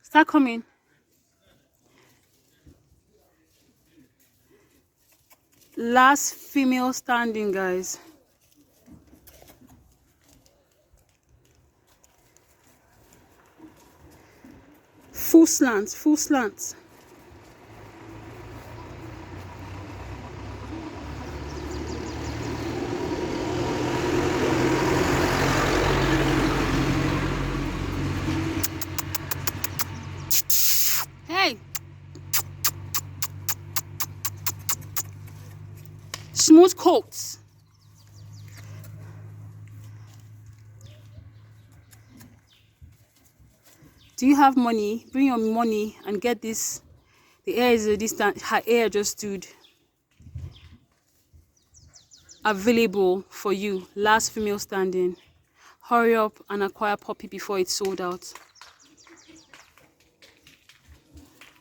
Start coming. Last female standing, guys. Full slant, full slant. Hey! Smooth coats. Do you have money? Bring your money and get this. The air is a distance. Her air just stood. Available for you. Last female standing. Hurry up and acquire puppy before it's sold out.